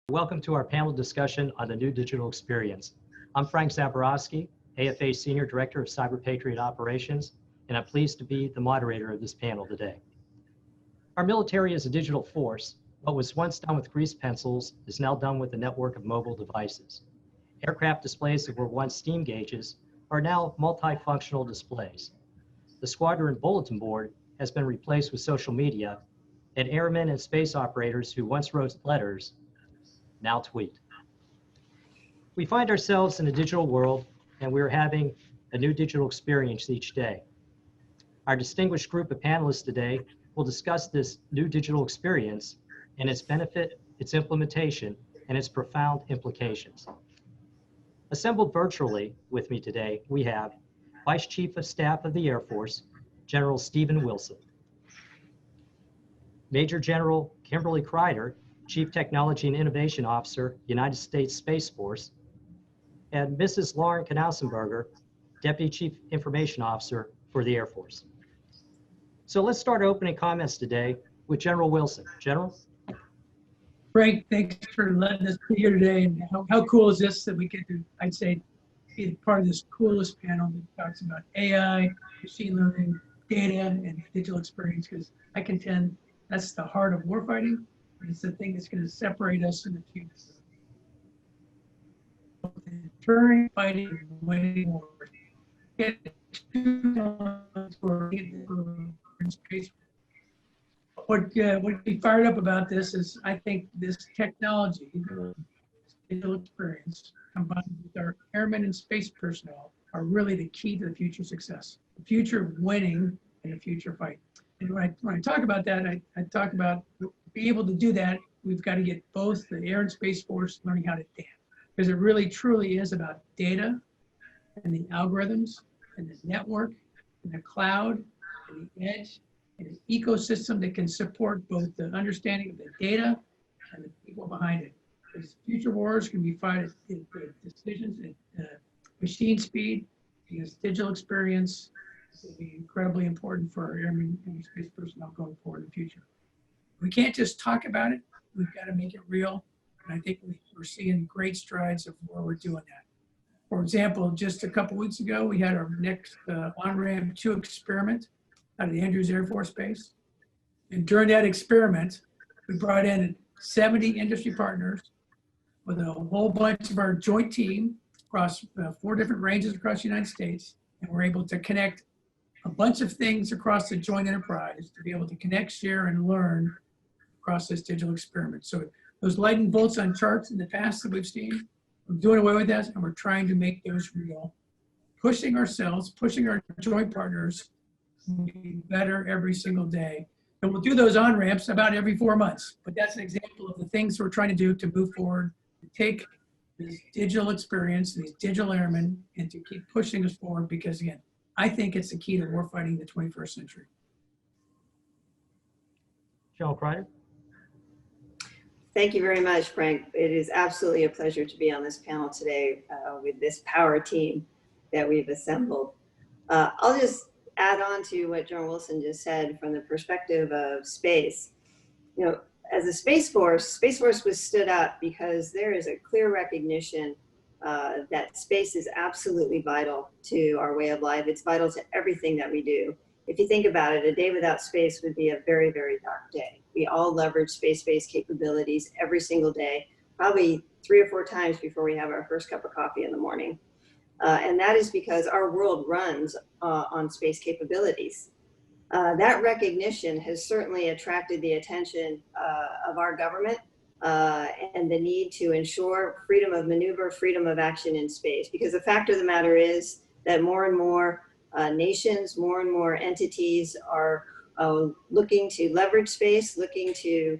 Welcome to our panel discussion on the new digital experience. I'm Frank ZABOROWSKI, AFA Senior Director of Cyber Patriot Operations, and I'm pleased to be the moderator of this panel today. Our military is a digital force. What was once done with grease pencils is now done with a network of mobile devices. Aircraft displays that were once steam gauges are now multifunctional displays. The squadron bulletin board has been replaced with social media, and airmen and space operators who once wrote letters now tweet. We find ourselves in a digital world, and we're having a new digital experience each day. Our distinguished group of panelists today will discuss this new digital experience and its benefit, its implementation, and its profound implications. Assembled virtually with me today, we have Vice Chief of Staff of the Air Force, General Stephen Wilson, Major General Kimberly Kreider, Chief Technology and Innovation Officer, United States Space Force, and Mrs. Lauren KNAUSENBERGER, Deputy Chief Information Officer for the Air Force. So let's start opening comments today with General Wilson. General? Frank, thanks for letting us be here today. And how cool is this that we get to, I'd say, be part of this coolest panel that talks about AI, machine learning, data, and digital experience, because I contend that's the heart of warfighting. And it's the thing that's going to separate us in the future. Deterring, fighting, and winning wars. What we fired up about this is I think this technology, digital experience, combined with our airmen and space personnel, are really the key to the future success, the future of winning, and the future fight. And when I talk about that, I talk about being able to do that, we've got to get both the Air and Space Force learning how to dance, because it really truly is about data and the algorithms and the network and the cloud and the edge and an ecosystem that can support both the understanding of the data and the people behind it. Because future wars can be fought at decisions at machine speed, because digital experience will be incredibly important for our airmen and space personnel going forward in the future. We can't just talk about it, we've got to make it real. And I think we're seeing great strides of where we're doing that. For example, just a couple weeks ago, we had our next on-ramp 2 experiment out of the Andrews Air Force Base. And during that experiment, we brought in 70 industry partners with a whole bunch of our joint team across 4 different ranges across the United States. And we're able to connect a bunch of things across the joint enterprise to be able to connect, share, and learn across this digital experiment. So those lightning bolts on charts in the past that we've seen, we're doing away with that, and we're trying to make those real, pushing ourselves, pushing our joint partners to be better every single day. And we'll do those on-ramps about every 4 months, but that's an example of the things we're trying to do to move forward, to take this digital experience, these digital airmen, and to keep pushing us forward, because again, I think it's the key to warfighting in the 21st century. General Kreider? Thank you very much, Frank. It is absolutely a pleasure to be on this panel today with this power team that we've assembled. I'll just add on to what General Wilson just said from the perspective of space. You know, as a Space Force was stood up because there is a clear recognition that space is absolutely vital to our way of life. It's vital to everything that we do. If you think about it, a day without space would be a very, very dark day. We all leverage space-based capabilities every single day, probably 3 or 4 times before we have our first cup of coffee in the morning. And that is because our world runs on space capabilities. That recognition has certainly attracted the attention of our government and the need to ensure freedom of maneuver, freedom of action in space. Because the fact of the matter is that more and more nations, more and more entities are looking to leverage space, looking to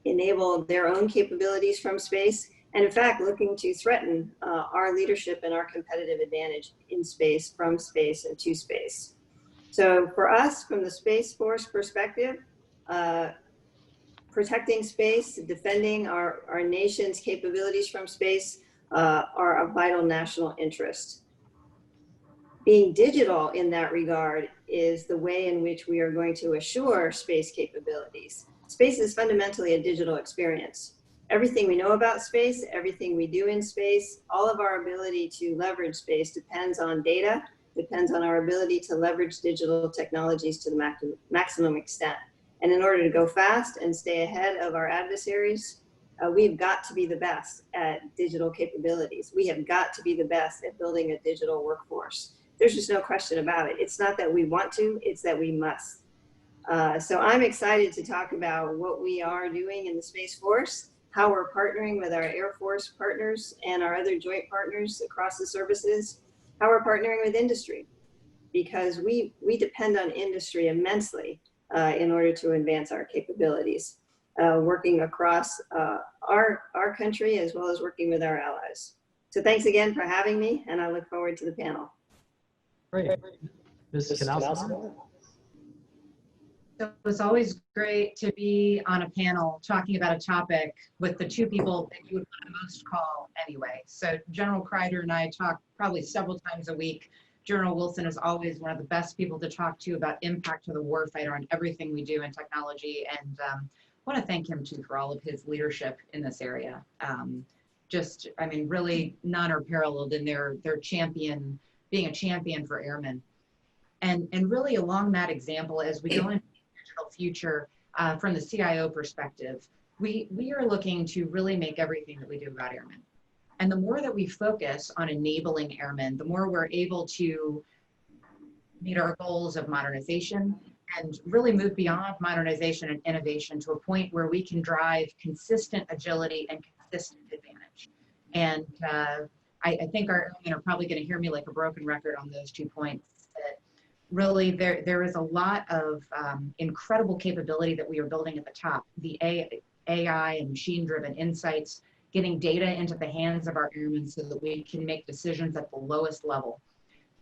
enable their own capabilities from space, and in fact, looking to threaten our leadership and our competitive advantage in space, from space, and to space. So for us, from the Space Force perspective, protecting space, defending our nation's capabilities from space are a vital national interest. Being digital in that regard is the way in which we are going to assure space capabilities. Space is fundamentally a digital experience. Everything we know about space, everything we do in space, all of our ability to leverage space depends on data, depends on our ability to leverage digital technologies to the maximum extent. And in order to go fast and stay ahead of our adversaries, we've got to be the best at digital capabilities. We have got to be the best at building a digital workforce. There's just no question about it. It's not that we want to, it's that we must. So I'm excited to talk about what we are doing in the Space Force, how we're partnering with our Air Force partners and our other joint partners across the services, how we're partnering with industry, because we depend on industry immensely in order to advance our capabilities, working across our country as well as working with our allies. So thanks again for having me, and I look forward to the panel. Great. Ms. Knausenberger? So it's always great to be on a panel talking about a topic with the two people that you would want to most call anyway. So General Kreider and I talk probably several times a week. General Wilson is always one of the best people to talk to about impact to the warfighter on everything we do in technology. And I want to thank him too for all of his leadership in this area. I mean, really none are paralleled in their champion, being a champion for airmen. And really along that example, as we go into future from the CIO perspective, we are looking to really make everything that we do about airmen. And the more that we focus on enabling airmen, the more we're able to meet our goals of modernization and really move beyond modernization and innovation to a point where we can drive consistent agility and consistent advantage. And I think our airmen are probably going to hear me like a broken record on those 2 points. Really, there is a lot of incredible capability that we are building at the top. The AI and machine-driven insights, getting data into the hands of our airmen so that we can make decisions at the lowest level.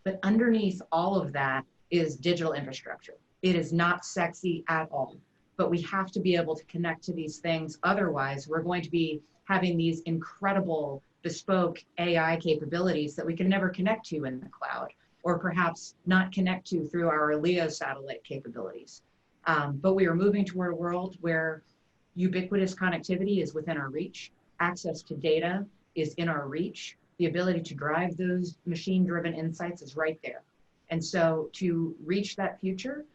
But underneath all of that is digital infrastructure. It is not sexy at all, but we have to be able to connect to these things. Otherwise, we're going to be having these incredible bespoke AI capabilities that we can never connect to in the cloud, or perhaps not connect to through our LEO satellite capabilities. But we are moving toward a world where ubiquitous connectivity is within our reach, access to data is in our reach, the ability to drive those machine-driven insights is right there. And so to reach that future,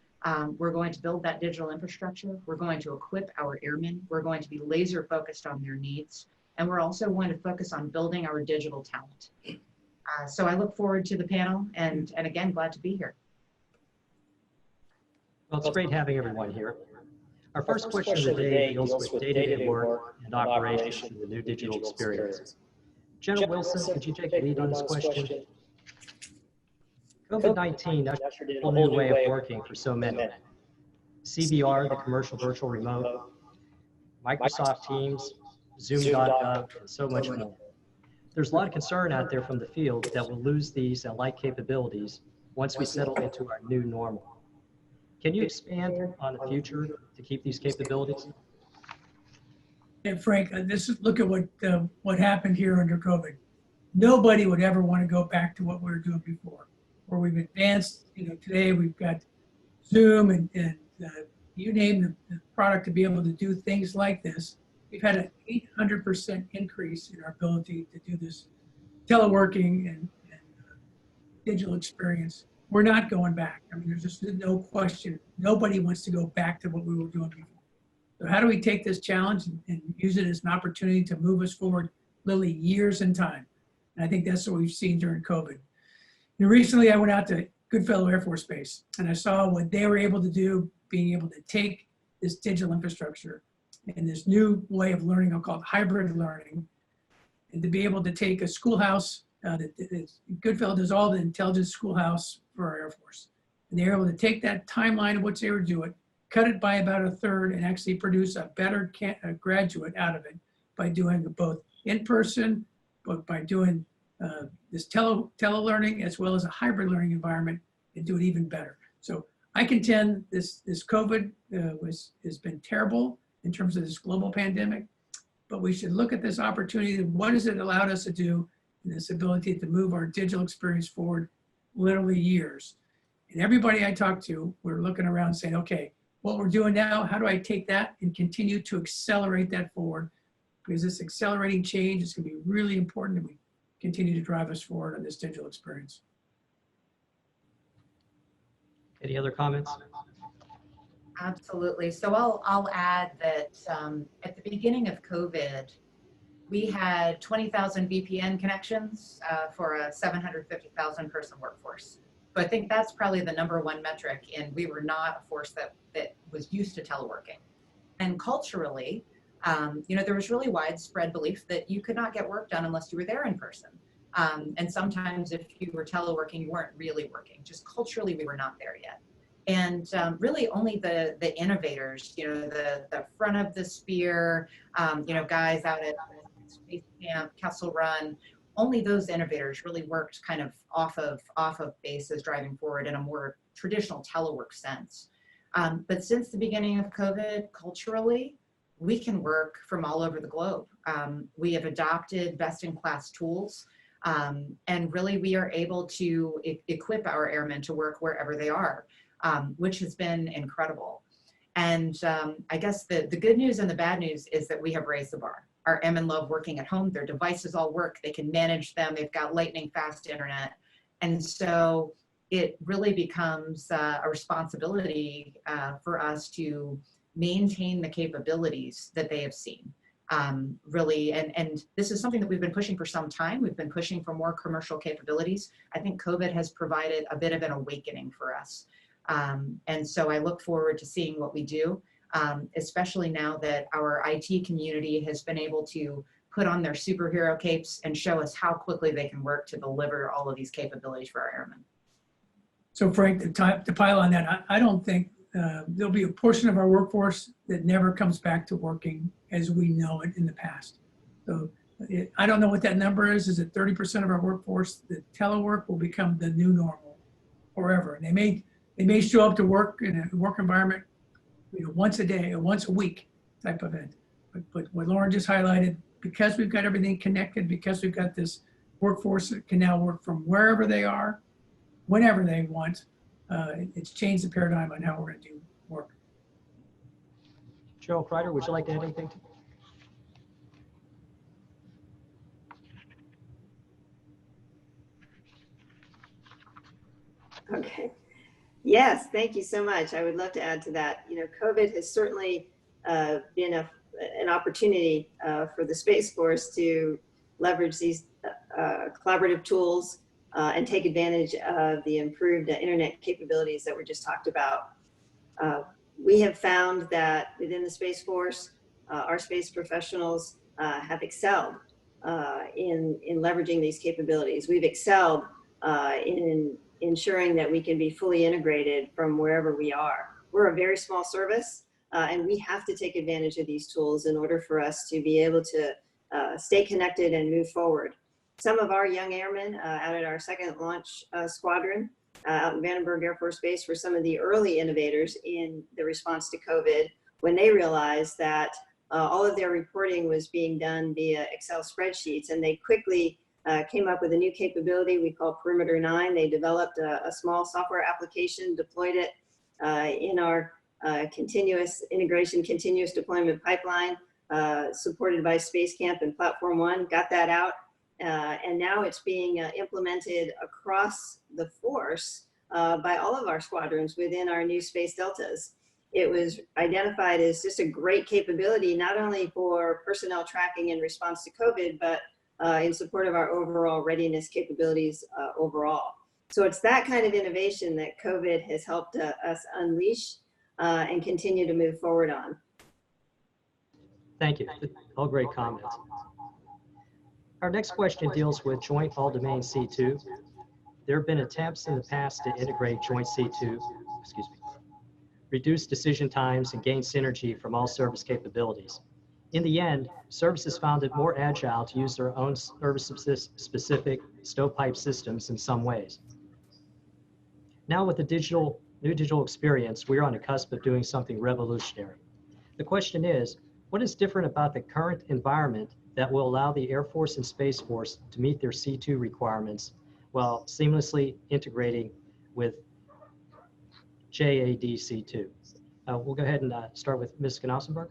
we're going to build that digital infrastructure, we're going to equip our airmen, we're going to be laser focused on their needs, and we're also going to focus on building our digital talent. So I look forward to the panel, and again, glad to be here. Well, it's great having everyone here. Our first question of the day deals with day-to-day work and operations in the new digital experience. General Wilson, could you take the lead on this question? COVID-19 ushered in a whole new way of working for so many. CVR, the commercial virtual remote, Microsoft Teams, Zoom.gov, and so much more. There's a lot of concern out there from the field that we'll lose these and like capabilities once we settle into our new normal. Can you expand on the future to keep these capabilities? And Frank, look at what happened here under COVID. Nobody would ever want to go back to what we were doing before, where we've advanced. Today we've got Zoom and you name the product to be able to do things like this. We've had an 800% increase in our ability to do this teleworking and digital experience. We're not going back. I mean, there's just no question. Nobody wants to go back to what we were doing before. So how do we take this challenge and use it as an opportunity to move us forward literally years in time? And I think that's what we've seen during COVID. Recently, I went out to Goodfellow Air Force Base, and I saw what they were able to do, being able to take this digital infrastructure and this new way of learning, I'll call it hybrid learning, and to be able to take a schoolhouse, Goodfellow does all the intelligence schoolhouse for our Air Force. And they're able to take that timeline of what they were doing, cut it by about 1/3, and actually produce a better graduate out of it by doing both in person, but by doing this tele-learning as well as a hybrid learning environment, and do it even better. So I contend this COVID has been terrible in terms of this global pandemic, but we should look at this opportunity. What has it allowed us to do in this ability to move our digital experience forward literally years? And everybody I talk to, we're looking around saying, okay, what we're doing now, how do I take that and continue to accelerate that forward because this accelerating change is going to be really important that we continue to drive us forward on this digital experience. Any other comments? Absolutely. So I'll add that at the beginning of COVID, we had 20,000 VPN connections for a 750,000 person workforce. So I think that's probably the #1 metric, and we were not a force that was used to teleworking. And culturally, there was really widespread belief that you could not get work done unless you were there in person. And sometimes if you were teleworking, you weren't really working. Just culturally, we were not there yet. And really only the innovators, the front of the spear, guys out at Space Camp, Kessel Run, only those innovators really worked kind of off of bases driving forward in a more traditional telework sense. But since the beginning of COVID, culturally, we can work from all over the globe. We have adopted best-in-class tools, and really we are able to equip our airmen to work wherever they are, which has been incredible. And I guess the good news and the bad news is that we have raised the bar. Our airmen love working at home. Their devices all work. They can manage them. They've got lightning fast internet. And so it really becomes a responsibility for us to maintain the capabilities that they have seen. Really, and this is something that we've been pushing for some time. We've been pushing for more commercial capabilities. I think COVID has provided a bit of an awakening for us. And so I look forward to seeing what we do, especially now that our IT community has been able to put on their superhero capes and show us how quickly they can work to deliver all of these capabilities for our airmen. So Frank, to pile on that, I don't think there'll be a portion of our workforce that never comes back to working as we know it in the past. So I don't know what that number is. Is it 30% of our workforce that telework will become the new normal forever? And they may show up to work in a work environment, once a day or once a week type of event. But what Lauren just highlighted, because we've got everything connected, because we've got this workforce that can now work from wherever they are, whenever they want, it's changed the paradigm on how we're going to do work. Cheryl Kreider, would you like to add anything? Okay. Yes, thank you so much. I would love to add to that. COVID has certainly been an opportunity for the Space Force to leverage these collaborative tools and take advantage of the improved internet capabilities that were just talked about. We have found that within the Space Force, our space professionals have excelled in leveraging these capabilities. We've excelled in ensuring that we can be fully integrated from wherever we are. We're a very small service, and we have to take advantage of these tools in order for us to be able to stay connected and move forward. Some of our young airmen out at our second launch squadron out in Vandenberg Air Force Base were some of the early innovators in the response to COVID, when they realized that all of their reporting was being done via Excel spreadsheets, and they quickly came up with a new capability we call Perimeter 9. They developed a small software application, deployed it in our continuous integration, continuous deployment pipeline, supported by Space Camp and Platform One, got that out. And now it's being implemented across the force by all of our squadrons within our new Space Deltas. It was identified as just a great capability, not only for personnel tracking in response to COVID, but in support of our overall readiness capabilities overall. So it's that kind of innovation that COVID has helped us unleash and continue to move forward on. Thank you. All great comments. Our next question deals with Joint All-Domain C2. There have been attempts in the past to integrate Joint C2, reduce decision times and gain synergy from all service capabilities. In the end, services found it more agile to use their own service-specific stovepipe systems in some ways. Now with the new digital experience, we're on the cusp of doing something revolutionary. The question is, what is different about the current environment that will allow the Air Force and Space Force to meet their C2 requirements while seamlessly integrating with JADC2? We'll go ahead and start with Ms. KNAUSENBERGER.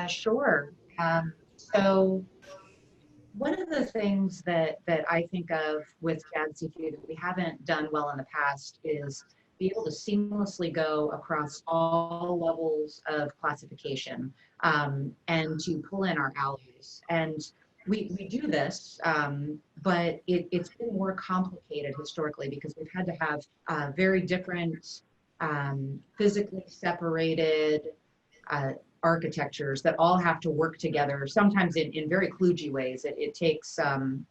Sure. So one of the things that I think of with JADC2 that we haven't done well in the past is be able to seamlessly go across all levels of classification and to pull in our allies. And we do this, but it's been more complicated historically because we've had to have very different physically separated architectures that all have to work together, sometimes in very kludgy ways. It takes some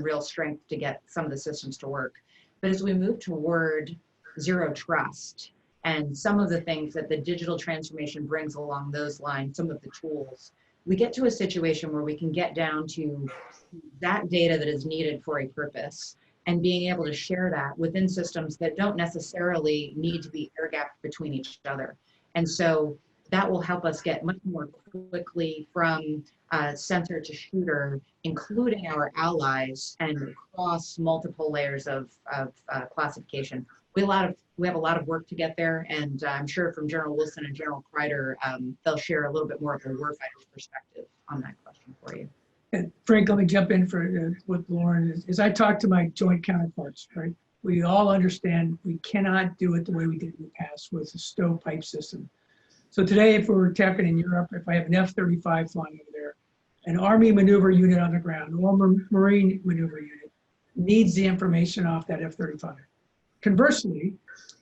real strength to get some of the systems to work. But as we move toward zero trust and some of the things that the digital transformation brings along those lines, some of the tools, we get to a situation where we can get down to that data that is needed for a purpose and being able to share that within systems that don't necessarily need to be air-gapped between each other. And so that will help us get much more quickly from sensor to shooter, including our allies, and across multiple layers of classification. We have a lot of work to get there, and I'm sure from General Wilson and General Kreider, they'll share a little bit more of a warfighter's perspective on that question for you. And Frank, let me jump in for with Lauren. As I talk to my joint counterparts, right? We all understand we cannot do it the way we did in the past with a stovepipe system. So today, if we're talking in Europe, if I have an F-35 flying over there, an Army maneuver unit on the ground or Marine maneuver unit needs the information off that F-35. Conversely,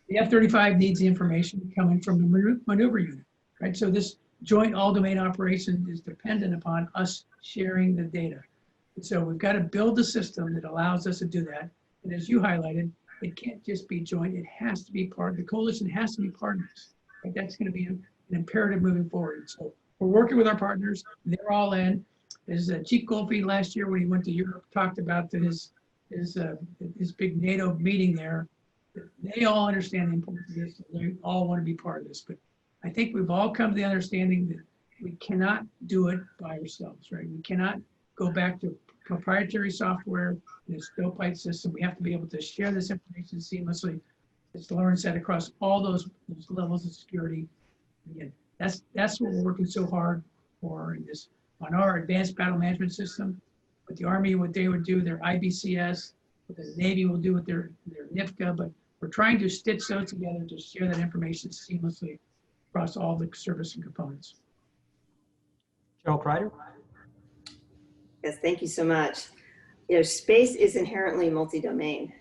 the F-35 needs the information coming from the maneuver unit, right? So this joint all-domain operation is dependent upon us sharing the data. And so we've got to build a system that allows us to do that. And as you highlighted, it can't just be joint, it has to be part, the coalition has to be partners. Right? That's going to be an imperative moving forward. So we're working with our partners, they're all in. As Chief Goldfein last year when he went to Europe talked about his big NATO meeting there, they all understand the importance of this, they all want to be part of this. But I think we've all come to the understanding that we cannot do it by ourselves, right? We cannot go back to proprietary software in a stovepipe system. We have to be able to share this information seamlessly, as Lauren said, across all those levels of security. Again, that's what we're working so hard for in this, on our advanced battle management system. With the Army, what they would do, their IBCS, what the Navy will do with their NIFCA, but we're trying to stitch those together to share that information seamlessly across all the service and components. General Kreider? Yes, thank you so much. You know, space is inherently multi-domain.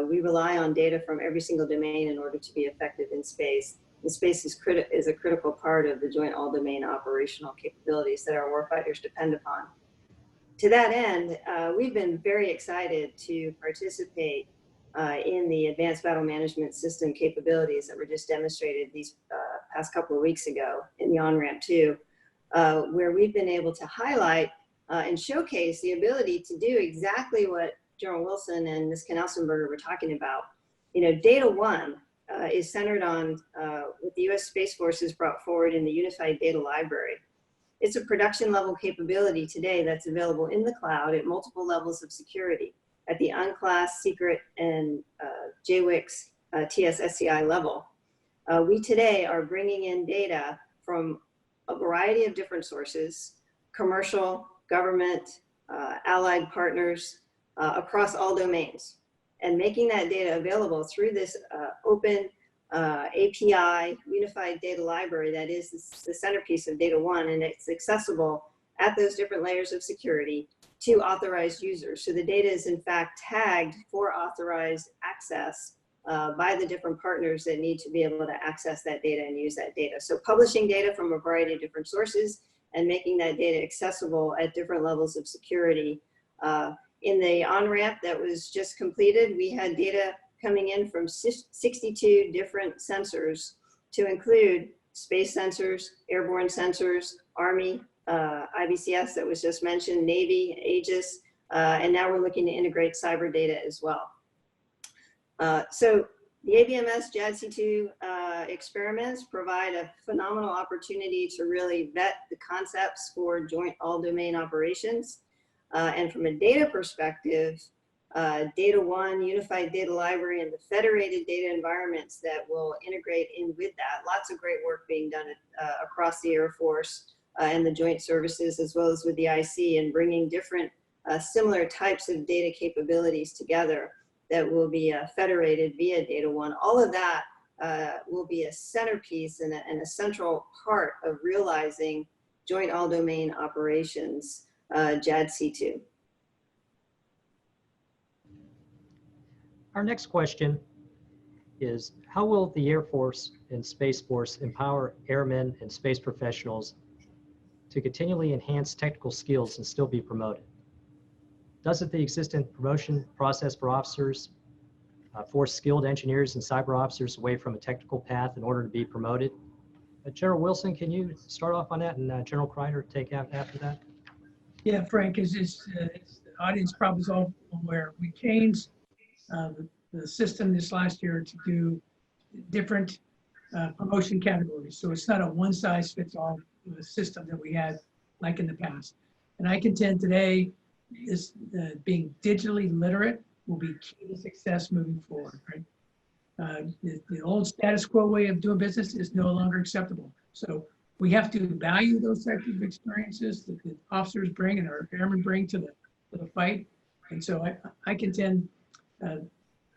We rely on data from every single domain in order to be effective in space. And space is a critical part of the joint all-domain operational capabilities that our warfighters depend upon. To that end, we've been very excited to participate in the advanced battle management system capabilities that were just demonstrated these past couple of weeks ago in the on-ramp 2, where we've been able to highlight and showcase the ability to do exactly what General Wilson and Ms. KNAUSENBERGER were talking about. You know, Data 1 is centered on what the U.S. Space Force has brought forward in the Unified Data Library. It's a production level capability today that's available in the cloud at multiple levels of security at the unclassed, secret, and JWICS TSSCI level. We today are bringing in data from a variety of different sources, commercial, government, allied partners across all domains, and making that data available through this open API unified data library that is the centerpiece of Data 1, and it's accessible at those different layers of security to authorized users. So the data is in fact tagged for authorized access by the different partners that need to be able to access that data and use that data. So publishing data from a variety of different sources and making that data accessible at different levels of security. In the on-ramp that was just completed, we had data coming in from 62 different sensors to include space sensors, airborne sensors, Army, IBCS that was just mentioned, Navy, Aegis, and now we're looking to integrate cyber data as well. So the ABMS JADC2 experiments provide a phenomenal opportunity to really vet the concepts for joint all-domain operations. And from a data perspective, Data 1, Unified Data Library, and the federated data environments that will integrate in with that. Lots of great work being done across the Air Force and the joint services, as well as with the IC, and bringing different similar types of data capabilities together that will be federated via Data One. All of that will be a centerpiece and a central part of realizing joint all-domain operations, JADC2. Our next question is, how will the Air Force and Space Force empower airmen and space professionals to continually enhance technical skills and still be promoted? Doesn't the existing promotion process for officers force skilled engineers and cyber officers away from a technical path in order to be promoted? General Wilson, can you start off on that, and General Kreider take out after that? Yeah, Frank, as the audience probably is all aware, we changed the system this last year to do different promotion categories. So it's not a one-size-fits-all system that we had like in the past. And I contend today is being digitally literate will be key to success moving forward, right? The old status quo way of doing business is no longer acceptable. So we have to value those types of experiences that the officers bring and our airmen bring to the fight. And so I contend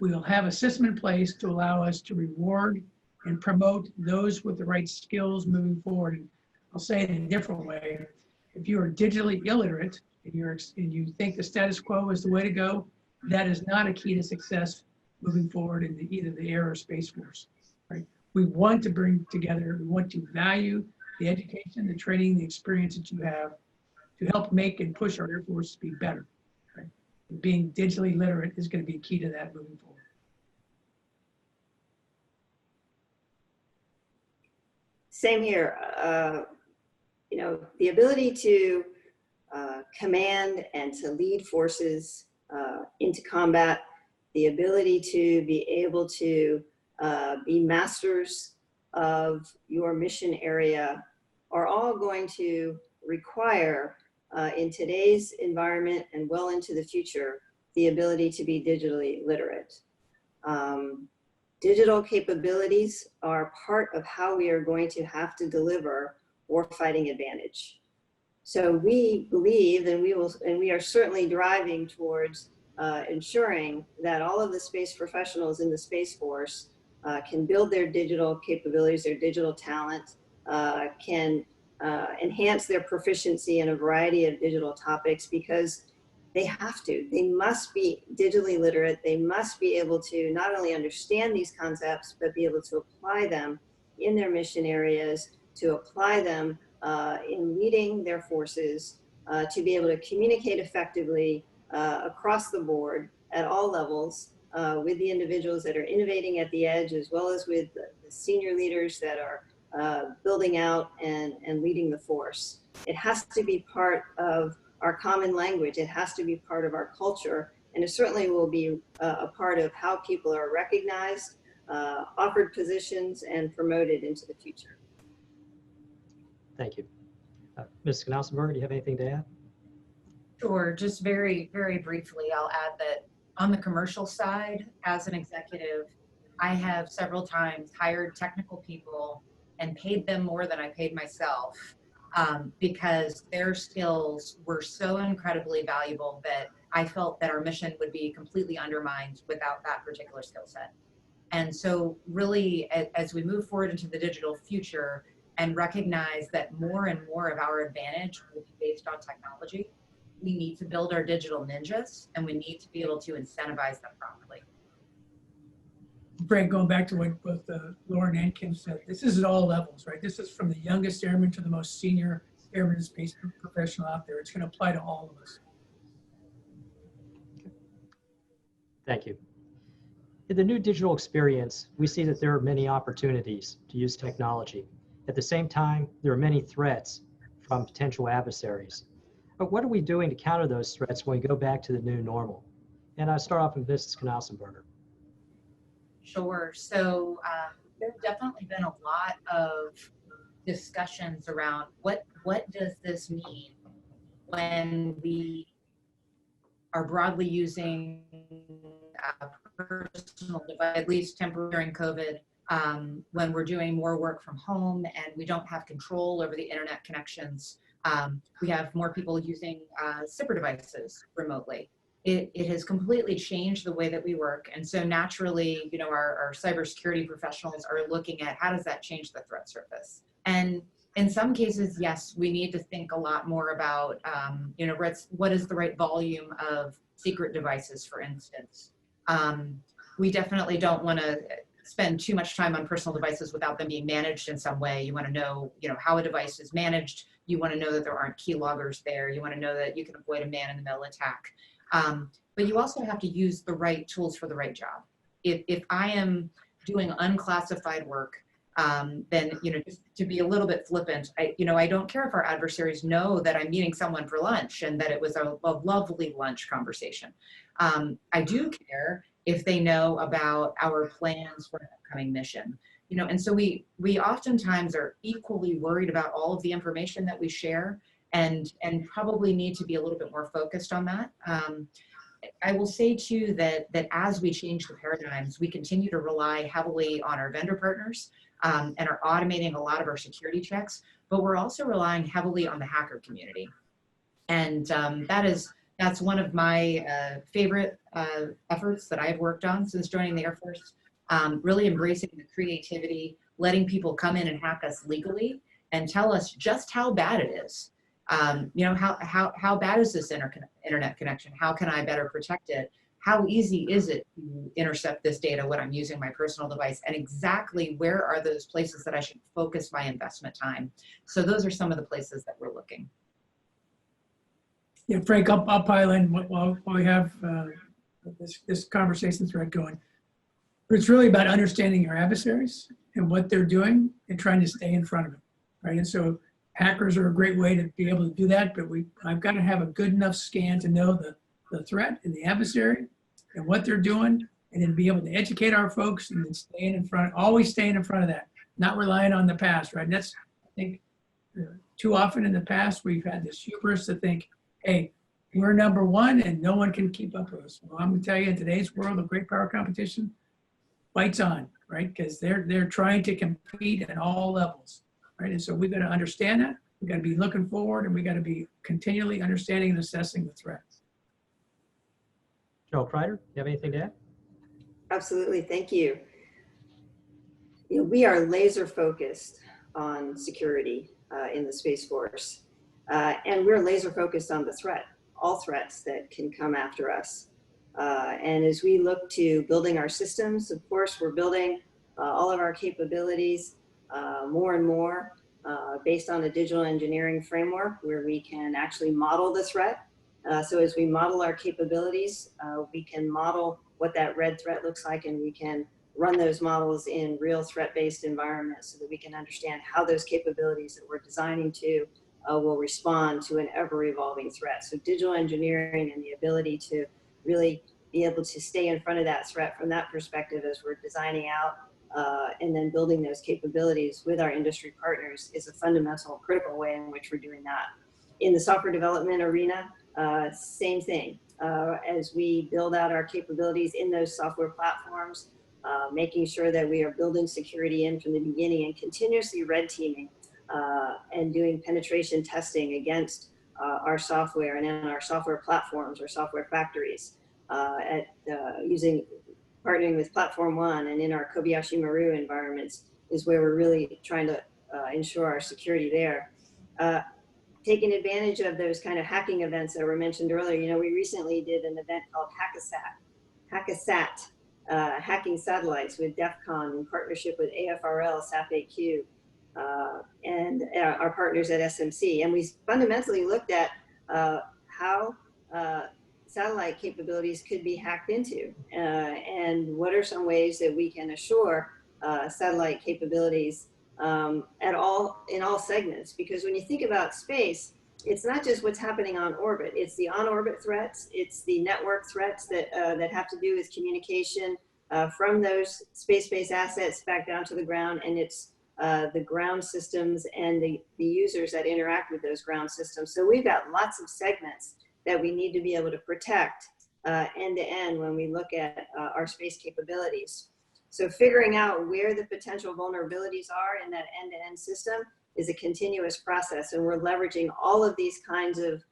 we will have a system in place to allow us to reward and promote those with the right skills moving forward. And I'll say it in a different way. If you are digitally illiterate and you think the status quo is the way to go, that is not a key to success moving forward in either the Air or Space Force, right? We want to bring together, we want to value the education, the training, the experience that you have to help make and push our Air Force to be better, right? Being digitally literate is going to be key to that moving forward. Same here. You know, the ability to command and to lead forces into combat, the ability to be able to be masters of your mission area are all going to require, in today's environment and well into the future, the ability to be digitally literate. Digital capabilities are part of how we are going to have to deliver warfighting advantage. So we believe, and we are certainly driving towards ensuring that all of the space professionals in the Space Force can build their digital capabilities, their digital talent, can enhance their proficiency in a variety of digital topics, because they have to. They must be digitally literate. They must be able to not only understand these concepts, but be able to apply them in their mission areas, to apply them in leading their forces, to be able to communicate effectively across the board at all levels with the individuals that are innovating at the edge, as well as with the senior leaders that are building out and leading the force. It has to be part of our common language. It has to be part of our culture, and it certainly will be a part of how people are recognized, offered positions, and promoted into the future. Thank you. Ms. KNAUSENBERGER, do you have anything to add? Sure, just very, very briefly, I'll add that on the commercial side, as an executive, I have several times hired technical people and paid them more than I paid myself because their skills were so incredibly valuable that I felt that our mission would be completely undermined without that particular skill set. And so really, as we move forward into the digital future and recognize that more and more of our advantage will be based on technology, we need to build our digital ninjas, and we need to be able to incentivize them properly. Frank, going back to what both Lauren and Kim said, this is at all levels, right? This is from the youngest airman to the most senior airman and space professional out there. It's going to apply to all of us. Thank you. In the new digital experience, we see that there are many opportunities to use technology. At the same time, there are many threats from potential adversaries. But what are we doing to counter those threats when we go back to the new normal? And I start off with Mrs. KNAUSENBERGER. Sure. So there's definitely been a lot of discussions around what does this mean when we are broadly using personal device, at least temporary during COVID, when we're doing more work from home and we don't have control over the internet connections. We have more people using SIPR devices remotely. It has completely changed the way that we work. And so naturally, you know, our cybersecurity professionals are looking at how does that change the threat surface? And in some cases, yes, we need to think a lot more about, you know, what is the right volume of secret devices, for instance. We definitely don't want to spend too much time on personal devices without them being managed in some way. You want to know, you know, how a device is managed. You want to know that there aren't keyloggers there. You want to know that you can avoid a man-in-the-middle attack. But you also have to use the right tools for the right job. If I am doing unclassified work, then, you know, just to be a little bit flippant, I don't care if our adversaries know that I'm meeting someone for lunch and that it was a lovely lunch conversation. I do care if they know about our plans for an upcoming mission. You know, and so we oftentimes are equally worried about all of the information that we share, and probably need to be a little bit more focused on that. I will say too that as we change the paradigms, we continue to rely heavily on our vendor partners and are automating a lot of our security checks, but we're also relying heavily on the hacker community. And that's one of my favorite efforts that I've worked on since joining the Air Force. Really embracing the creativity, letting people come in and hack us legally and tell us just how bad it is. You know, how bad is this internet connection? How can I better protect it? How easy is it to intercept this data when I'm using my personal device? And exactly where are those places that I should focus my investment time? So those are some of the places that we're looking. Yeah, Frank, I'll pile in while we have this conversation thread going. But it's really about understanding your adversaries and what they're doing and trying to stay in front of it, right? And so hackers are a great way to be able to do that, but I've got to have a good enough scan to know the threat and the adversary and what they're doing, and then be able to educate our folks and then staying in front, always staying in front of that, not relying on the past, right? And that's, I think, too often in the past, we've had this hubris to think, hey, we're number one and no one can keep up with us. Well, I'm gonna tell you, in today's world of great power competition, fights on, right? Because they're trying to compete at all levels, right? And so we've got to understand that. We've got to be looking forward, and we got to be continually understanding and assessing the threats. Joe Kreider, you have anything to add? Absolutely, thank you. You know, we are laser focused on security in the Space Force, and we're laser focused on the threat, all threats that can come after us. And as we look to building our systems, of course, we're building all of our capabilities more and more based on a digital engineering framework where we can actually model the threat. So as we model our capabilities, we can model what that red threat looks like, and we can run those models in real threat-based environments so that we can understand how those capabilities that we're designing to will respond to an ever-evolving threat. So digital engineering and the ability to really be able to stay in front of that threat from that perspective as we're designing out and then building those capabilities with our industry partners is a fundamental, critical way in which we're doing that. In the software development arena, same thing. As we build out our capabilities in those software platforms, making sure that we are building security in from the beginning and continuously red teaming and doing penetration testing against our software and in our software platforms or software factories, partnering with Platform One and in our Kobayashi Maru environments is where we're really trying to ensure our security there. Taking advantage of those kind of hacking events that were mentioned earlier, you know, we recently did an event called Hack-A-Sat, hacking satellites with DEF CON in partnership with AFRL, SAF-AQ, and our partners at SMC. And we fundamentally looked at how satellite capabilities could be hacked into and what are some ways that we can assure satellite capabilities in all segments. Because when you think about space, it's not just what's happening on orbit, it's the on-orbit threats, it's the network threats that have to do with communication from those space-based assets back down to the ground, and it's the ground systems and the users that interact with those ground systems. So we've got lots of segments that we need to be able to protect end to end when we look at our space capabilities. So figuring out where the potential vulnerabilities are in that end-to-end system is a continuous process. And we're leveraging all of these kinds of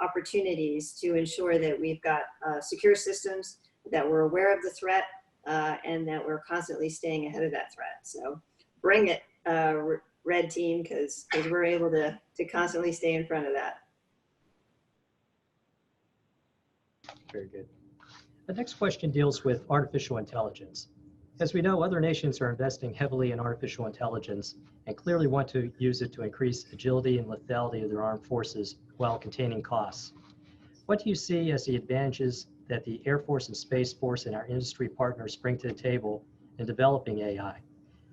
opportunities to ensure that we've got secure systems, that we're aware of the threat, and that we're constantly staying ahead of that threat. So bring it, red team, because we're able to constantly stay in front of that. Very good. The next question deals with artificial intelligence. As we know, other nations are investing heavily in artificial intelligence and clearly want to use it to increase agility and lethality of their armed forces while containing costs. What do you see as the advantages that the Air Force and Space Force and our industry partners bring to the table in developing AI,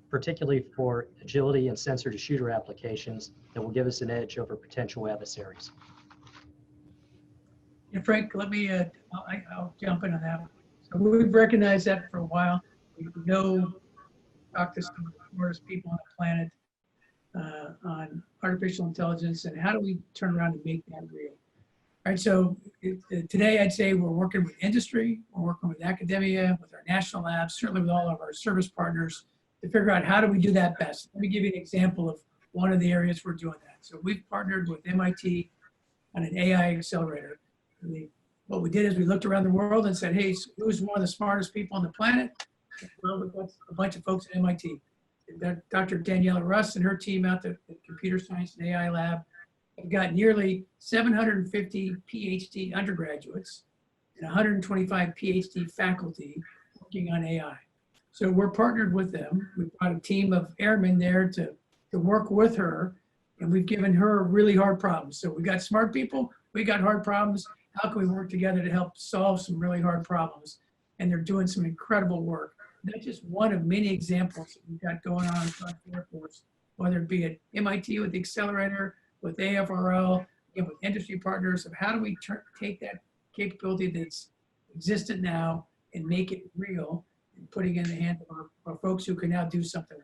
particularly for agility and sensor-to-shooter applications that will give us an edge over potential adversaries? And Frank, let me, I'll jump into that. So we've recognized that for a while. We know, talk to some of the smartest people on the planet on artificial intelligence and how do we turn around and make that real. All right, so today I'd say we're working with industry, we're working with academia, with our national labs, certainly with all of our service partners to figure out how do we do that best. Let me give you an example of one of the areas we're doing that. So we've partnered with MIT on an AI accelerator. What we did is we looked around the world and said, hey, who's one of the smartest people on the planet? Well, we've got a bunch of folks at MIT. Dr. Daniela Russ and her team out at the Computer Science and AI Lab have got nearly 750 PhD undergraduates and 125 PhD faculty working on AI. So we're partnered with them. We've got a team of airmen there to work with her, and we've given her really hard problems. So we got smart people, we got hard problems. How can we work together to help solve some really hard problems? And they're doing some incredible work. That's just one of many examples that we've got going on across the Air Force, whether it be at MIT with the accelerator, with AFRL, with industry partners, of how do we take that capability that's existent now and make it real and putting it in the hands of our folks who can now do something.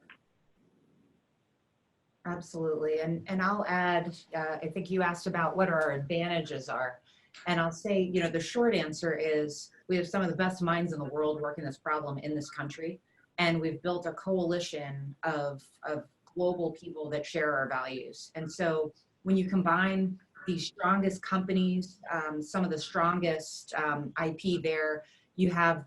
Absolutely. And I'll add, I think you asked about what our advantages are. And I'll say, you know, the short answer is we have some of the best minds in the world working this problem in this country. And we've built a coalition of global people that share our values. And so when you combine the strongest companies, some of the strongest IP there, you have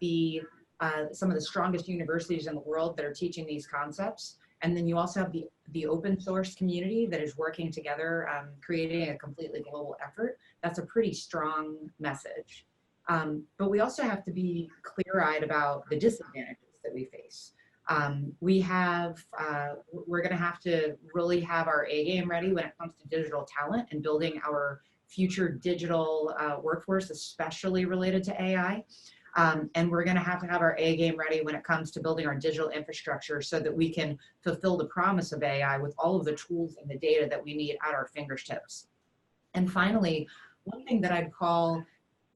some of the strongest universities in the world that are teaching these concepts. And then you also have the open source community that is working together, creating a completely global effort. That's a pretty strong message. But we also have to be clear-eyed about the disadvantages that we face. We're gonna have to really have our A game ready when it comes to digital talent and building our future digital workforce, especially related to AI. And we're going to have our A game ready when it comes to building our digital infrastructure so that we can fulfill the promise of AI with all of the tools and the data that we need at our fingertips. And finally, one thing that I'd call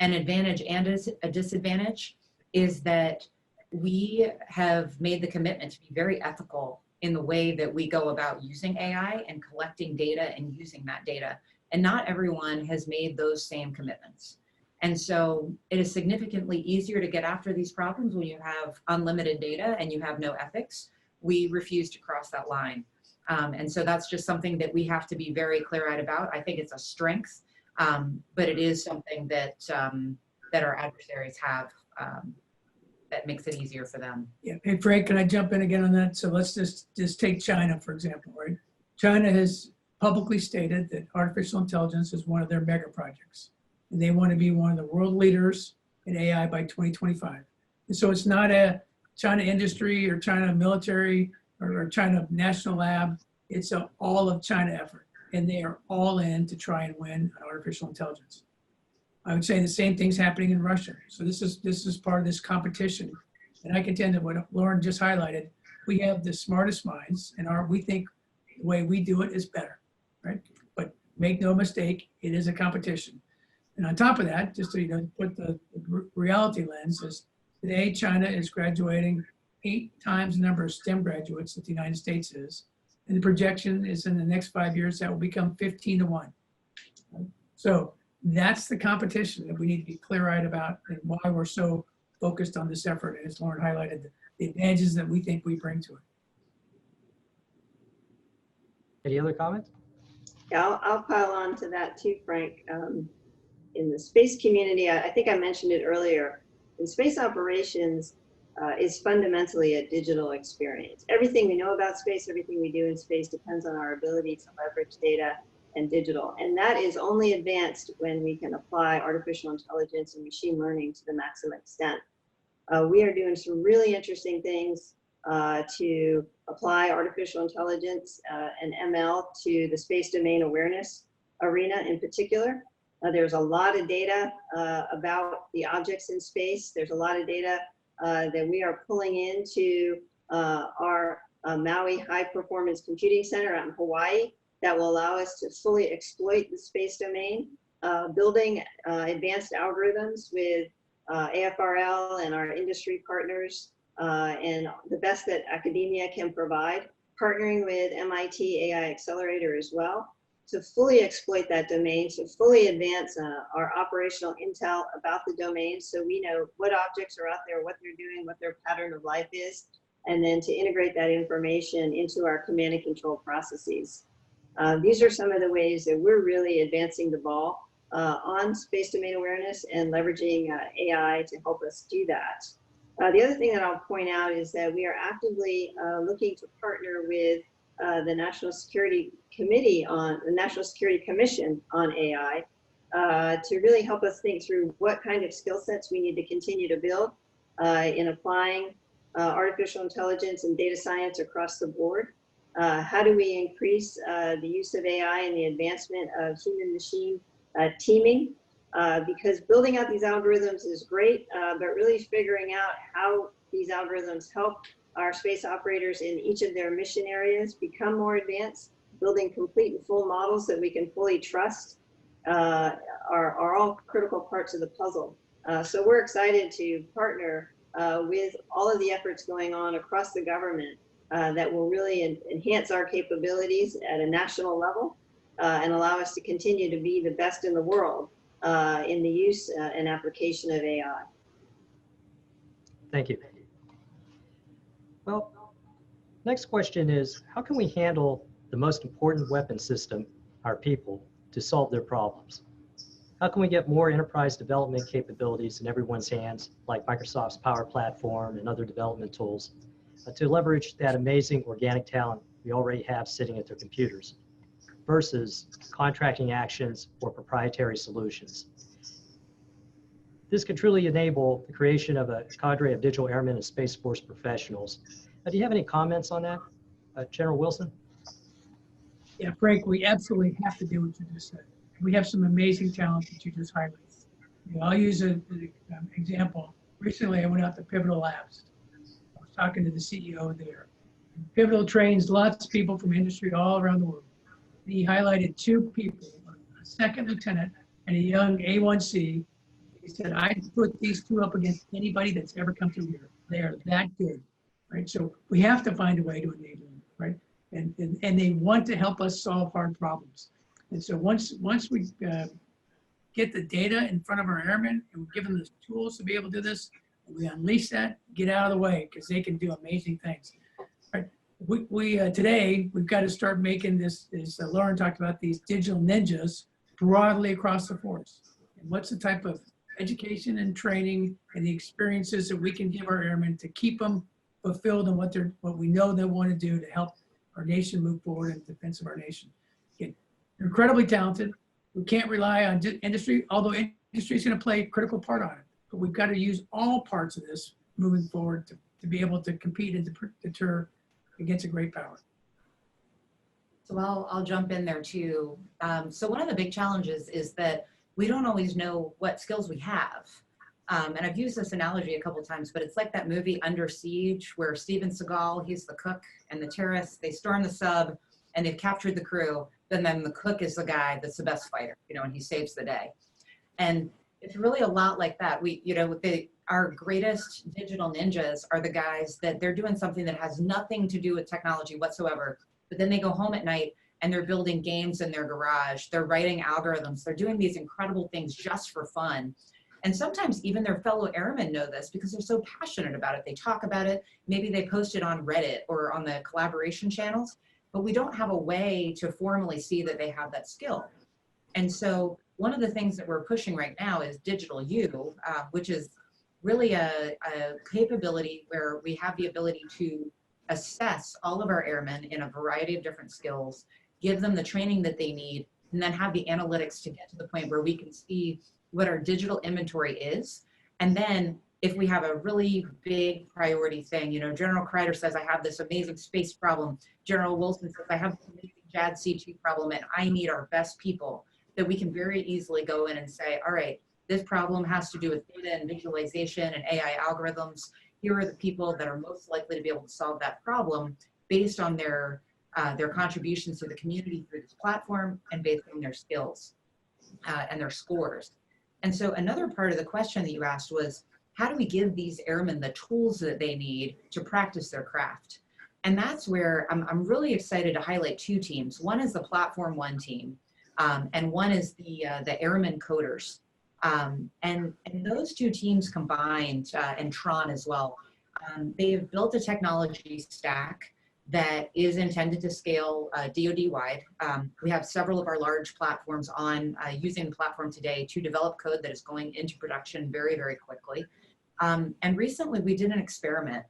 an advantage and a disadvantage is that we have made the commitment to be very ethical in the way that we go about using AI and collecting data and using that data. And not everyone has made those same commitments. And so it is significantly easier to get after these problems when you have unlimited data and you have no ethics. We refuse to cross that line. And so that's just something that we have to be very clear-eyed about. I think it's a strength, but it is something that, that our adversaries have that makes it easier for them. Yeah, hey Frank, can I jump in again on that? So let's just take China, for example, right? China has publicly stated that artificial intelligence is one of their mega projects. And they want to be one of the world leaders in AI by 2025. And so it's not a China industry or China military or China national lab. It's an all of China effort. And they are all in to try and win on artificial intelligence. I would say the same thing's happening in Russia. So this is part of this competition. And I contend that what Lauren just highlighted, we have the smartest minds and we think the way we do it is better, right? But make no mistake, it is a competition. And on top of that, just to put the reality lens, is today China is graduating 8 times the number of STEM graduates that the United States is. And the projection is in the next 5 years that will become 15 to 1. So that's the competition that we need to be clear-eyed about and why we're so focused on this effort. And as Lauren highlighted, the advantages that we think we bring to it. Any other comments? Yeah, I'll pile on to that too, Frank. In the space community, I think I mentioned it earlier, in space operations is fundamentally a digital experience. Everything we know about space, everything we do in space depends on our ability to leverage data and digital. And that is only advanced when we can apply artificial intelligence and machine learning to the maximum extent. We are doing some really interesting things to apply artificial intelligence and ML to the space domain awareness arena in particular. There's a lot of data about the objects in space. There's a lot of data that we are pulling into our Maui High Performance Computing Center out in Hawaii that will allow us to fully exploit the space domain, building advanced algorithms with AFRL and our industry partners and the best that academia can provide, partnering with MIT AI Accelerator as well to fully exploit that domain, to fully advance our operational intel about the domain so we know what objects are out there, what they're doing, what their pattern of life is, and then to integrate that information into our command and control processes. These are some of the ways that we're really advancing the ball on space domain awareness and leveraging AI to help us do that. The other thing that I'll point out is that we are actively looking to partner with the National Security Committee on the National Security Commission on AI to really help us think through what kind of skill sets we need to continue to build in applying artificial intelligence and data science across the board. How do we increase the use of AI and the advancement of human-machine teaming? Because building out these algorithms is great, but really figuring out how these algorithms help our space operators in each of their mission areas become more advanced, building complete and full models that we can fully trust are all critical parts of the puzzle. So we're excited to partner with all of the efforts going on across the government that will really enhance our capabilities at a national level and allow us to continue to be the best in the world in the use and application of AI. Thank you. Well, next question is, how can we handle the most important weapon system, our people, to solve their problems? How can we get more enterprise development capabilities in everyone's hands, like Microsoft's Power Platform and other development tools, to leverage that amazing organic talent we already have sitting at their computers, versus contracting actions or proprietary solutions? This could truly enable the creation of a cadre of digital airmen and Space Force professionals. Do you have any comments on that, General Wilson? Yeah, Frank, we absolutely have to do what you just said. We have some amazing talent that you just highlighted. I'll use an example. Recently, I went out to Pivotal Labs. I was talking to the CEO there. Pivotal trains lots of people from industry all around the world. He highlighted two people, a second lieutenant and a young A1C. He said, I'd put these two up against anybody that's ever come through here. They are that good, right? So we have to find a way to enable them, right? And they want to help us solve hard problems. And so once we get the data in front of our airmen and we give them the tools to be able to do this, and we unleash that, get out of the way because they can do amazing things. Right? Today, we've got to start making this, as Lauren talked about, these digital ninjas broadly across the force. And what's the type of education and training and the experiences that we can give our airmen to keep them fulfilled in what we know they want to do to help our nation move forward in defense of our nation. Again, they're incredibly talented. We can't rely on industry, although industry is going to play a critical part on it. But we've got to use all parts of this moving forward to be able to compete and to deter against a great power. So I'll jump in there too. So one of the big challenges is that we don't always know what skills we have. And I've used this analogy a couple of times, but it's like that movie Under Siege where Steven Seagal, he's the cook, and the terrorists, they storm the sub and they've captured the crew. And then the cook is the guy that's the best fighter, and he saves the day. And it's really a lot like that. Our greatest digital ninjas are the guys that they're doing something that has nothing to do with technology whatsoever. But then they go home at night and they're building games in their garage. They're writing algorithms. They're doing these incredible things just for fun. And sometimes even their fellow airmen know this because they're so passionate about it. They talk about it. Maybe they post it on Reddit or on the collaboration channels, but we don't have a way to formally see that they have that skill. And so one of the things that we're pushing right now is Digital U, which is really a capability where we have the ability to assess all of our airmen in a variety of different skills, give them the training that they need, and then have the analytics to get to the point where we can see what our digital inventory is. And then if we have a really big priority thing, you know, General Kreider says, I have this amazing space problem. General Wilson says, I have this amazing JADC2 problem and I need our best people, that we can very easily go in and say, all right, this problem has to do with data and visualization and AI algorithms. Here are the people that are most likely to be able to solve that problem based on their contributions to the community through this platform and based on their skills and their scores. And so another part of the question that you asked was, how do we give these airmen the tools that they need to practice their craft? And that's where I'm really excited to highlight two teams. One is the Platform One team, and one is the Airmen Coders. And those two teams combined, and Tron as well, they have built a technology stack that is intended to scale DoD-wide. We have several of our large platforms on using the platform today to develop code that is going into production very, very quickly. And recently we did an experiment.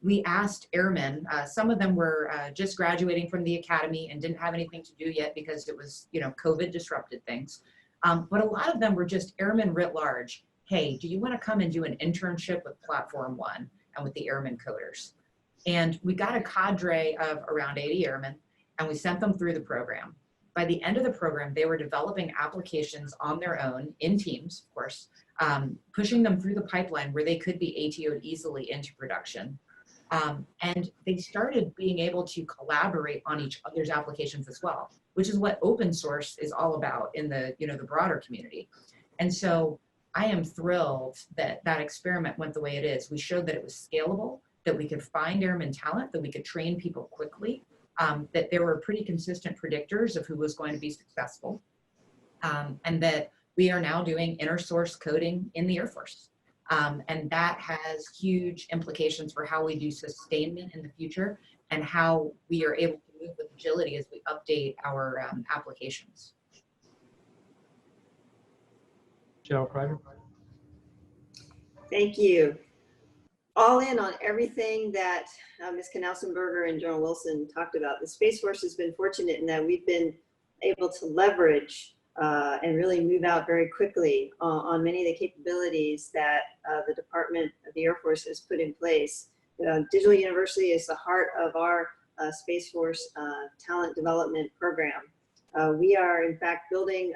We asked airmen, some of them were just graduating from the academy and didn't have anything to do yet because it was, you know, COVID disrupted things. But a lot of them were just airmen writ large. Hey, do you want to come and do an internship with Platform One and with the Airmen Coders? And we got a cadre of around 80 airmen, and we sent them through the program. By the end of the program, they were developing applications on their own, in teams, of course, pushing them through the pipeline where they could be ATO'd easily into production. And they started being able to collaborate on each other's applications as well, which is what open source is all about in the, you know, the broader community. And so I am thrilled that that experiment went the way it is. We showed that it was scalable, that we could find airman talent, that we could train people quickly, that there were pretty consistent predictors of who was going to be successful, and that we are now doing inner source coding in the Air Force. And that has huge implications for how we do sustainment in the future and how we are able to move with agility as we update our applications. General Kreider. Thank you. All in on everything that Ms. KNAUSENBERGER and General Wilson talked about. The Space Force has been fortunate in that we've been able to leverage and really move out very quickly on many of the capabilities that the Department of the Air Force has put in place. Digital University is the heart of our Space Force talent development program. We are in fact building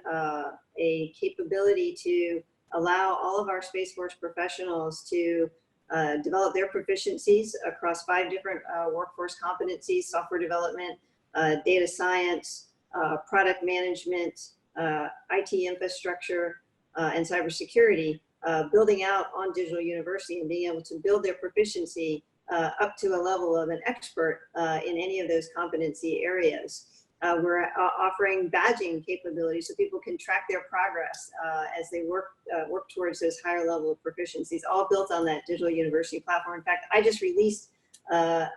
a capability to allow all of our Space Force professionals to develop their proficiencies across 5 different workforce competencies: software development, data science, product management, IT infrastructure, and cybersecurity, building out on Digital University and being able to build their proficiency up to a level of an expert in any of those competency areas. We're offering badging capabilities so people can track their progress as they work towards those higher level of proficiencies, all built on that Digital University platform. In fact, I just released an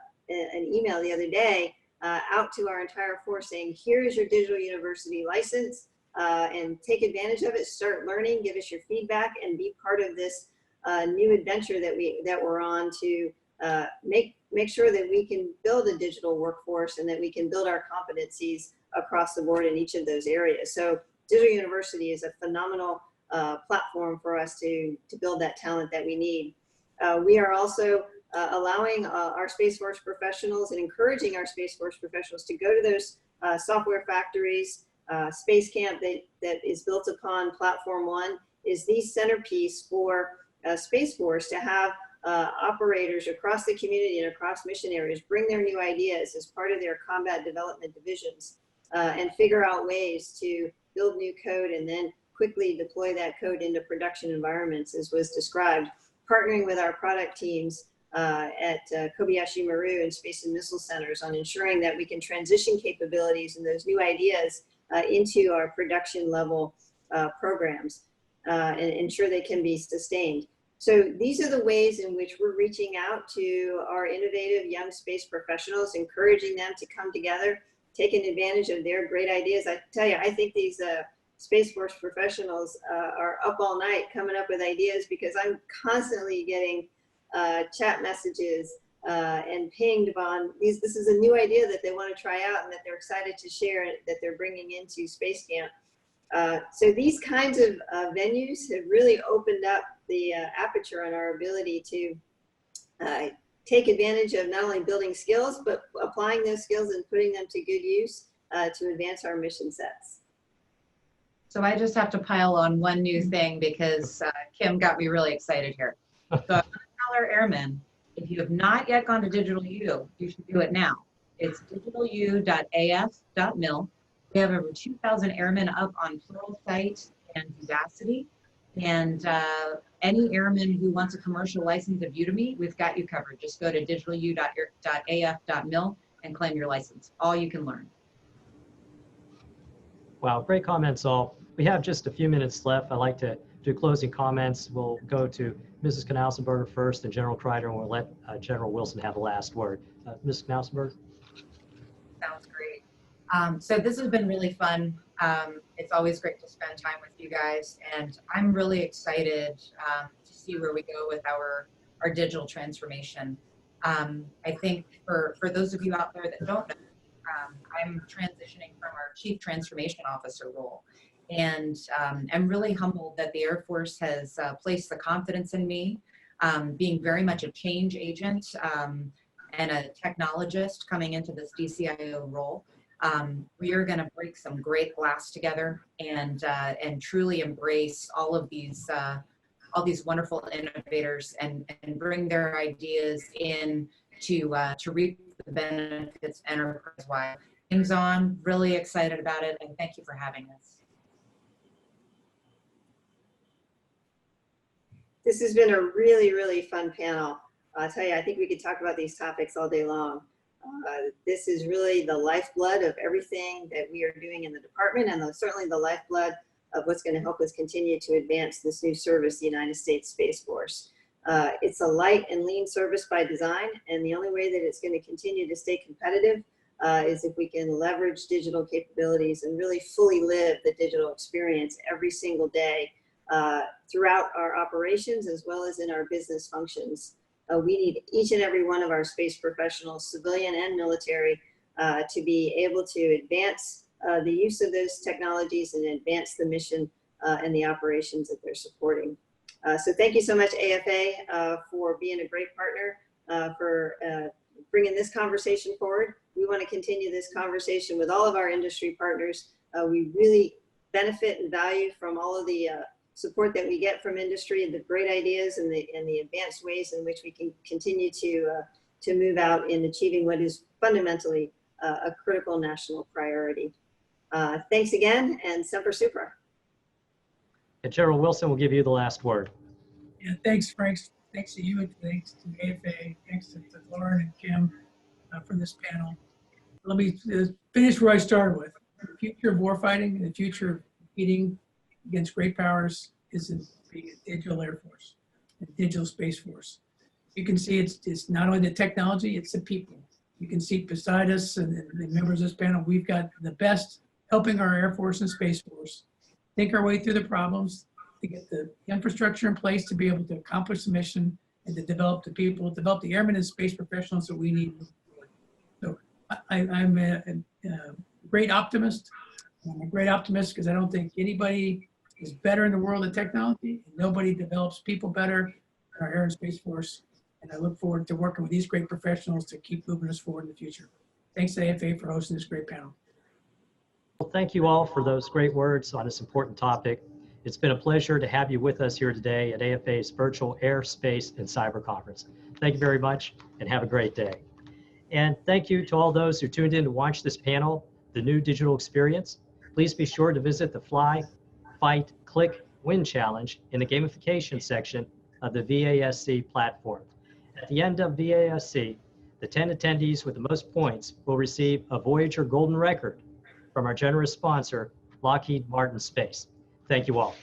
email the other day out to our entire force saying, here's your Digital University license, and take advantage of it, start learning, give us your feedback, and be part of this new adventure that we're on to make sure that we can build a digital workforce and that we can build our competencies across the board in each of those areas. So Digital University is a phenomenal platform for us to build that talent that we need. We are also allowing our Space Force professionals and encouraging our Space Force professionals to go to those software factories. Space Camp that is built upon Platform One is the centerpiece for Space Force to have operators across the community and across mission areas bring their new ideas as part of their combat development divisions and figure out ways to build new code and then quickly deploy that code into production environments, as was described, partnering with our product teams at Kobayashi Maru and Space and Missile Centers on ensuring that we can transition capabilities and those new ideas into our production level programs. and ensure they can be sustained. So these are the ways in which we're reaching out to our innovative young space professionals, encouraging them to come together, taking advantage of their great ideas. I tell you, I think these Space Force professionals are up all night coming up with ideas, because I'm constantly getting chat messages and pinged on these. This is a new idea that they want to try out and that they're excited to share, that they're bringing into Space Camp. So these kinds of venues have really opened up the aperture on our ability to take advantage of not only building skills, but applying those skills and putting them to good use to advance our mission sets. So I just have to pile on one new thing, because Kim got me really excited here. So I'm going to tell our airmen, if you have not yet gone to Digital U, you should do it now. It's digitalu.af.mil. We have over 2,000 airmen up on Pluralsight and vASC. And any airman who wants a commercial license of Udemy, we've got you covered. Just go to digitalu.af.mil and claim your license. All you can learn. Wow, great comments all. We have just a few minutes left. I'd like to do closing comments. We'll go to Mrs. KNAUSENBERGER first and General Kreider, and we'll let General Wilson have the last word. Mrs. KNAUSENBERGER? Sounds great. So this has been really fun. It's always great to spend time with you guys, and I'm really excited to see where we go with our digital transformation. I think for those of you out there that don't know, I'm transitioning from our Chief Transformation Officer role, and I'm really humbled that the Air Force has placed the confidence in me, being very much a change agent and a technologist coming into this DCIO role. We are going to break some great glass together and truly embrace all these wonderful innovators and bring their ideas in to reap the benefits enterprise-wide. Things on, really excited about it, and thank you for having us. This has been a really, really fun panel. I'll tell you, I think we could talk about these topics all day long. This is really the lifeblood of everything that we are doing in the department, and certainly the lifeblood of what's going to help us continue to advance this new service, the United States Space Force. It's a light and lean service by design, and the only way that it's going to continue to stay competitive is if we can leverage digital capabilities and really fully live the digital experience every single day throughout our operations as well as in our business functions. We need each and every one of our space professionals, civilian and military, to be able to advance the use of those technologies and advance the mission and the operations that they're supporting. So thank you so much, AFA, for being a great partner, for bringing this conversation forward. We want to continue this conversation with all of our industry partners. We really benefit and value from all of the support that we get from industry and the great ideas and the advanced ways in which we can continue to move out in achieving what is fundamentally a critical national priority. Thanks again, and Semper Supra. And General Wilson will give you the last word. Yeah, thanks, Frank. Thanks to you, and thanks to AFA. Thanks to Lauren and Kim for this panel. Let me finish where I started with. The future of warfighting and the future of competing against great powers is in being a digital Air Force, a digital Space Force. You can see it's not only the technology, it's the people. You can see beside us and the members of this panel, we've got the best helping our Air Force and Space Force think our way through the problems, to get the infrastructure in place to be able to accomplish the mission, and to develop the people, develop the airmen and space professionals that we need. So I'm a great optimist. I'm a great optimist because I don't think anybody is better in the world of technology, and nobody develops people better than our Air and Space Force. And I look forward to working with these great professionals to keep moving us forward in the future. Thanks to AFA for hosting this great panel. Well, thank you all for those great words on this important topic. It's been a pleasure to have you with us here today at AFA's virtual Air, Space, and Cyber Conference. Thank you very much, and have a great day. And thank you to all those who tuned in to watch this panel, The New Digital Experience. Please be sure to visit the Fly, Fight, Click, Win Challenge in the gamification section of the vASC platform. At the end of vASC, the 10 attendees with the most points will receive a Voyager Golden Record from our generous sponsor, Lockheed Martin Space. Thank you all.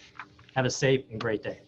Have a safe and great day.